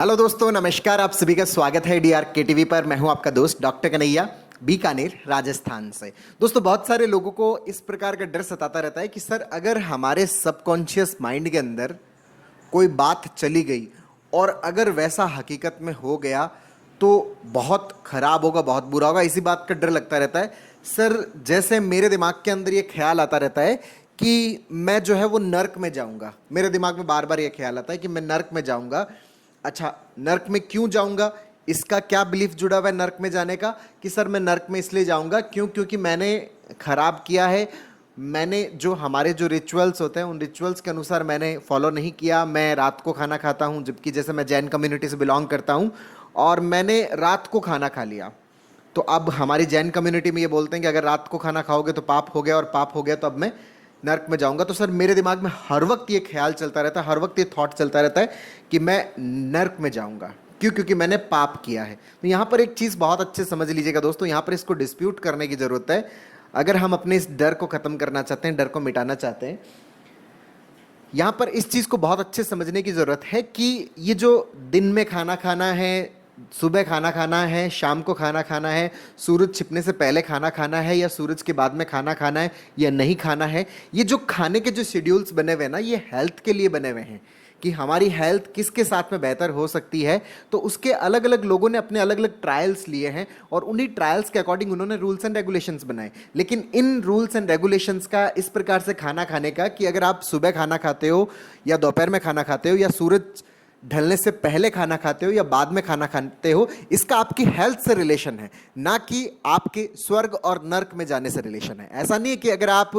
Hello दोस्तों, नमस्कार। आप सभी का स्वागत है डीआर के टीवी पर। मैं हूं आपका दोस्त डॉक्टर कन्हैया, बीकानेर, राजस्थान से। दोस्तों, बहुत सारे लोगों को इस प्रकार का डर सताता रहता है कि सर, अगर हमारे सबकॉन्शियस माइंड के अंदर कोई बात चली गई और अगर वैसा हकीकत में हो गया तो बहुत खराब होगा, बहुत बुरा होगा। इसी बात का डर लगता रहता है। सर, जैसे मेरे दिमाग के अंदर ये ख्याल आता रहता है कि मैं जो है वो नर्क में जाऊंगा। मेरे दिमाग में बार बार ये ख्याल आता है कि मैं नर्क में जाऊंगा। अच्छा, नर्क में क्यों जाऊंगा? इसका क्या बिलीफ जुड़ा हुआ है नर्क में जाने का? कि सर, मैं नर्क में इसलिए जाऊंगा क्योंकि मैंने खराब किया है। मैंने जो हमारे जो रिचुअल्स होते हैं उन रिचुअल्स के अनुसार मैंने फॉलो नहीं किया। मैं रात को खाना खाता हूँ, जबकि जैसे मैं जैन कम्युनिटी से बिलोंग करता हूँ और मैंने रात को खाना खा लिया। तो अब हमारी जैन कम्युनिटी में ये बोलते हैं कि अगर रात को खाना खाओगे तो पाप हो गया, और पाप हो गया तो अब मैं नर्क में जाऊंगा। तो सर, मेरे दिमाग में हर वक्त ये ख्याल चलता रहता है, हर वक्त ये थॉट चलता रहता है कि मैं नर्क में जाऊंगा। क्यों? क्योंकि मैंने पाप किया है। तो यहाँ पर एक चीज़ बहुत अच्छे से समझ लीजिएगा दोस्तों, यहाँ पर इसको डिस्प्यूट करने की ज़रूरत है। अगर हम अपने इस डर को ख़त्म करना चाहते हैं, डर को मिटाना चाहते हैं, यहाँ पर इस चीज़ को बहुत अच्छे समझने की ज़रूरत है कि ये जो दिन में खाना खाना है, सुबह खाना खाना है, शाम को खाना खाना है, सूरज छिपने से पहले खाना खाना है या सूरज के बाद में खाना खाना है या नहीं खाना है, ये जो खाने के जो शेड्यूल्स बने हुए हैं ना, ये हेल्थ के लिए बने हुए हैं कि हमारी हेल्थ किसके साथ में बेहतर हो सकती है। तो उसके अलग अलग लोगों ने अपने अलग अलग ट्रायल्स लिए हैं और उन्हीं ट्रायल्स के अकॉर्डिंग उन्होंने रूल्स एंड रेगुलेशंस बनाए। लेकिन इन रूल्स एंड रेगुलेशंस का इस प्रकार से खाना खाने का कि अगर आप सुबह खाना खाते हो या दोपहर में खाना खाते हो या सूरज ढलने से पहले खाना खाते हो या बाद में खाना खाते हो, इसका आपकी हेल्थ से रिलेशन है, ना कि आपके स्वर्ग और नर्क में जाने से रिलेशन है। ऐसा नहीं है कि अगर आप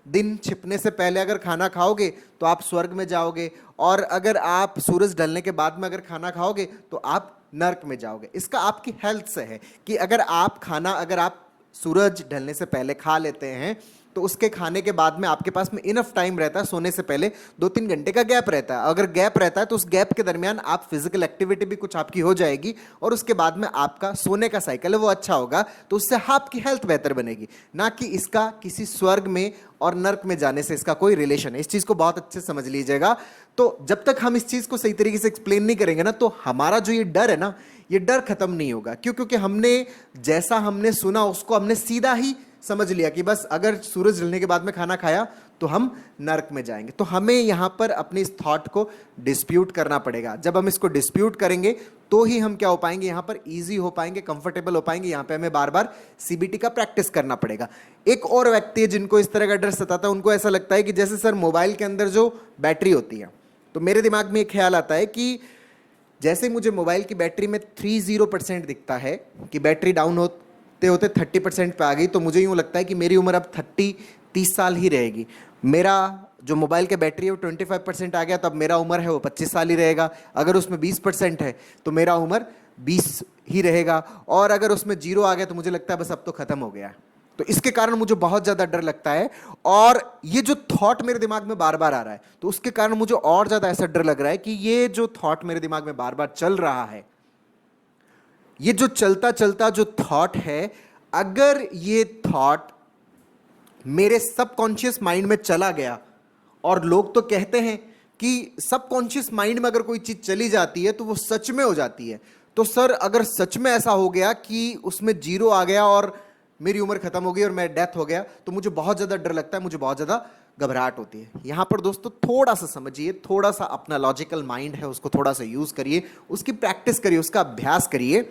दिन छिपने से पहले अगर खाना खाओगे तो आप स्वर्ग में जाओगे, और अगर आप सूरज ढलने के बाद में अगर खाना खाओगे तो आप नर्क में जाओगे। इसका आपकी हेल्थ से है कि अगर आप सूरज ढलने से पहले खा लेते हैं तो उसके खाने के बाद में आपके पास में इनफ टाइम रहता है, सोने से पहले 2-3 घंटे का गैप रहता है। अगर गैप रहता है तो उस गैप के दरमियान आप फिजिकल एक्टिविटी भी कुछ आपकी हो जाएगी और उसके बाद में आपका सोने का साइकिल है वो अच्छा होगा, तो उससे आपकी हेल्थ बेहतर बनेगी। ना कि इसका किसी स्वर्ग में और नर्क में जाने से इसका कोई रिलेशन है। इस चीज़ को बहुत अच्छे से समझ लीजिएगा। तो जब तक हम इस चीज़ को सही तरीके से एक्सप्लेन नहीं करेंगे ना, तो हमारा जो ये डर है ना, ये डर खत्म नहीं होगा। क्यों? क्योंकि हमने जैसा हमने सुना उसको हमने सीधा ही समझ लिया कि बस अगर सूरज ढलने के बाद में खाना खाया तो हम नर्क में जाएंगे। तो हमें यहाँ पर अपने इस थॉट को डिस्प्यूट करना पड़ेगा। जब हम इसको डिस्प्यूट करेंगे तो ही हम क्या हो पाएंगे, यहाँ पर इजी हो पाएंगे, कंफर्टेबल हो पाएंगे। यहाँ पे हमें बार बार सीबीटी का प्रैक्टिस करना पड़ेगा। एक और व्यक्ति है जिनको इस तरह का डर सताता है, उनको ऐसा लगता है कि जैसे सर मोबाइल के अंदर जो बैटरी होती है, तो मेरे दिमाग में एक ख्याल आता है कि जैसे मुझे मोबाइल की बैटरी में 30% दिखता है कि बैटरी डाउन होते होते 30% पे आ गई, तो मुझे यूँ लगता है कि मेरी उम्र अब 30 साल ही रहेगी। मेरा जो मोबाइल का बैटरी है वो 25% आ गया, तब मेरा उम्र है वो 25 साल ही रहेगा। अगर उसमें 20% है तो मेरा उम्र 20 ही रहेगा, और अगर उसमें 0 आ गया तो मुझे लगता है बस अब तो ख़त्म हो गया। तो इसके कारण मुझे बहुत ज़्यादा डर लगता है, और ये जो थॉट मेरे दिमाग में बार बार आ रहा है तो उसके कारण मुझे और ज़्यादा ऐसा डर लग रहा है कि ये जो थॉट मेरे दिमाग में बार बार चल रहा है, ये जो चलता चलता जो थॉट है, अगर ये थॉट मेरे सबकॉन्शियस माइंड में चला गया, और लोग तो कहते हैं कि सबकॉन्शियस माइंड में अगर कोई चीज़ चली जाती है तो वो सच में हो जाती है। तो सर, अगर सच में ऐसा हो गया कि उसमें 0 आ गया और मेरी उम्र खत्म हो गई और मैं डेथ हो गया, तो मुझे बहुत ज़्यादा डर लगता है, मुझे बहुत ज़्यादा घबराहट होती है। यहाँ पर दोस्तों थोड़ा सा समझिए, थोड़ा सा अपना लॉजिकल माइंड है उसको थोड़ा सा यूज़ करिए, उसकी प्रैक्टिस करिए, उसका अभ्यास करिए।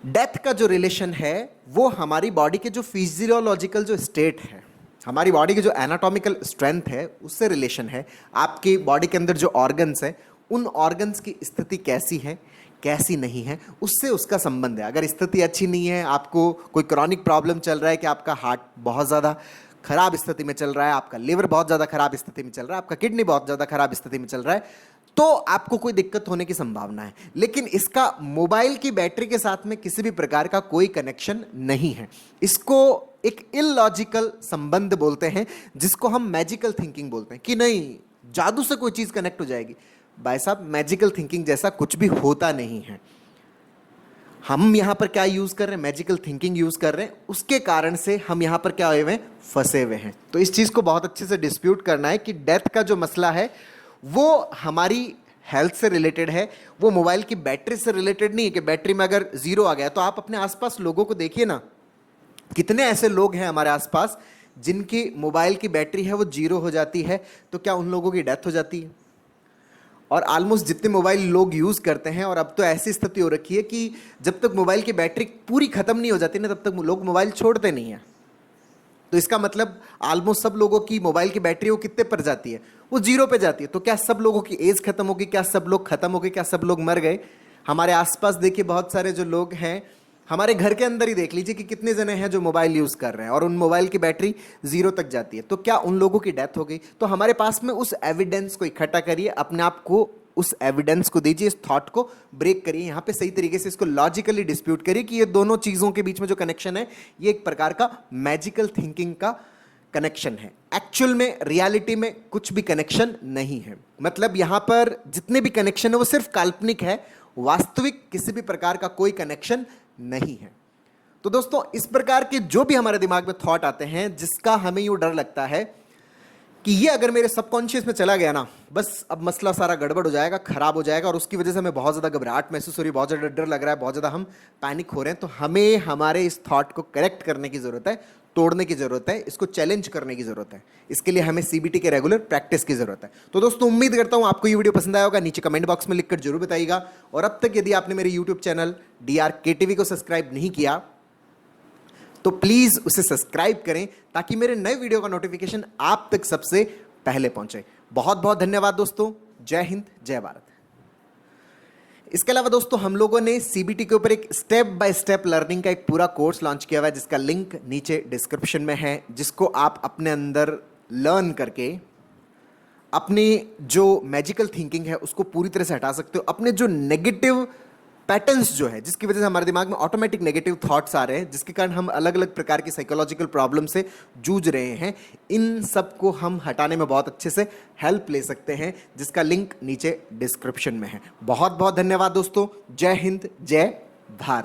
डेथ का जो रिलेशन है वो हमारी बॉडी के जो फिजियोलॉजिकल जो स्टेट है, हमारी बॉडी की जो एनाटॉमिकल स्ट्रेंथ है, उससे रिलेशन है। आपकी बॉडी के अंदर जो ऑर्गन्स है, उन ऑर्गन्स की स्थिति कैसी है, कैसी नहीं है, उससे उसका संबंध है। अगर स्थिति अच्छी नहीं है, आपको कोई क्रॉनिक प्रॉब्लम चल रहा है कि आपका हार्ट बहुत ज़्यादा खराब स्थिति में चल रहा है, आपका लिवर बहुत ज़्यादा खराब स्थिति में चल रहा है, आपका किडनी बहुत ज़्यादा खराब स्थिति में चल रहा है, तो आपको कोई दिक्कत होने की संभावना है। लेकिन इसका मोबाइल की बैटरी के साथ में किसी भी प्रकार का कोई कनेक्शन नहीं है। इसको एक इलॉजिकल संबंध बोलते हैं, जिसको हम मैजिकल थिंकिंग बोलते हैं कि नहीं जादू से कोई चीज़ कनेक्ट हो जाएगी। भाई साहब, मैजिकल थिंकिंग जैसा कुछ भी होता नहीं है। हम यहाँ पर क्या यूज़ कर रहे हैं, मैजिकल थिंकिंग यूज़ कर रहे हैं, उसके कारण से हम यहाँ पर क्या हुए हैं, फंसे हुए हैं। तो इस चीज़ को बहुत अच्छे से डिस्प्यूट करना है कि डेथ का जो मसला है वो हमारी हेल्थ से रिलेटेड है, वो मोबाइल की बैटरी से रिलेटेड नहीं है कि बैटरी में अगर जीरो आ गया। तो आप अपने आसपास लोगों को देखिए ना, कितने ऐसे लोग हैं हमारे आसपास जिनकी मोबाइल की बैटरी है वो जीरो हो जाती है, तो क्या उन लोगों की डेथ हो जाती है? और ऑलमोस्ट जितने मोबाइल लोग यूज़ करते हैं, और अब तो ऐसी स्थिति हो रखी है कि जब तक मोबाइल की बैटरी पूरी ख़त्म नहीं हो जाती ना, तब तक लोग मोबाइल छोड़ते नहीं हैं। तो इसका मतलब ऑलमोस्ट सब लोगों की मोबाइल की बैटरी वो कितने पर जाती है? वो जीरो पे जाती है। तो क्या सब लोगों की एज खत्म होगी? क्या सब लोग खत्म हो गए? क्या सब लोग मर गए? हमारे आसपास देखिए, बहुत सारे जो लोग हैं, हमारे घर के अंदर ही देख लीजिए कि कितने जने हैं जो मोबाइल यूज़ कर रहे हैं और उन मोबाइल की बैटरी जीरो तक जाती है। तो क्या उन लोगों की डेथ हो गई? तो हमारे पास में उस एविडेंस को इकट्ठा करिए, अपने आप को उस एविडेंस को दीजिए, इस थॉट को ब्रेक करिए, यहाँ पे सही तरीके से इसको लॉजिकली डिस्प्यूट करिए कि ये दोनों चीज़ों के बीच में जो कनेक्शन है, ये एक प्रकार का मैजिकल थिंकिंग का कनेक्शन है। एक्चुअल में, रियलिटी में कुछ भी कनेक्शन नहीं है। मतलब यहां पर जितने भी कनेक्शन है वो सिर्फ काल्पनिक है, वास्तविक किसी भी प्रकार का कोई कनेक्शन नहीं है। तो दोस्तों, इस प्रकार के जो भी हमारे दिमाग में थॉट आते हैं, जिसका हमें यूं डर लगता है कि ये अगर मेरे सबकॉन्शियस में चला गया ना, बस अब मसला सारा गड़बड़ हो जाएगा, खराब हो जाएगा, और उसकी वजह से हमें बहुत ज़्यादा घबराहट महसूस हो रही है, बहुत ज़्यादा डर लग रहा है, बहुत ज़्यादा हम पैनिक हो रहे हैं, तो हमें हमारे इस थॉट को करेक्ट करने की ज़रूरत है, तोड़ने की ज़रूरत है, इसको चैलेंज करने की ज़रूरत है। इसके लिए हमें सीबीटी के रेगुलर प्रैक्टिस की ज़रूरत है। तो दोस्तों, उम्मीद करता हूँ आपको ये वीडियो पसंद आया होगा। नीचे कमेंट बॉक्स में लिखकर जरूर बताइएगा। और अब तक यदि आपने मेरे यूट्यूब चैनल DRKTV को सब्सक्राइब नहीं किया तो प्लीज़ उसे सब्सक्राइब करें, ताकि मेरे नए वीडियो का नोटिफिकेशन आप तक सबसे पहले पहुंचे। बहुत बहुत धन्यवाद दोस्तों। जय हिंद, जय भारत। इसके अलावा दोस्तों, हम लोगों ने सीबीटी के ऊपर एक स्टेप बाय स्टेप लर्निंग का एक पूरा कोर्स लॉन्च किया हुआ है, जिसका लिंक नीचे डिस्क्रिप्शन में है, जिसको आप अपने अंदर लर्न करके अपनी जो मैजिकल थिंकिंग है उसको पूरी तरह से हटा सकते हो। अपने जो नेगेटिव पैटर्न्स जो है, जिसकी वजह से हमारे दिमाग में ऑटोमेटिक नेगेटिव थॉट्स आ रहे हैं, जिसके कारण हम अलग अलग प्रकार की साइकोलॉजिकल प्रॉब्लम से जूझ रहे हैं, इन सब को हम हटाने में बहुत अच्छे से हेल्प ले सकते हैं, जिसका लिंक नीचे डिस्क्रिप्शन में है। बहुत बहुत धन्यवाद दोस्तों। जय हिंद, जय भारत।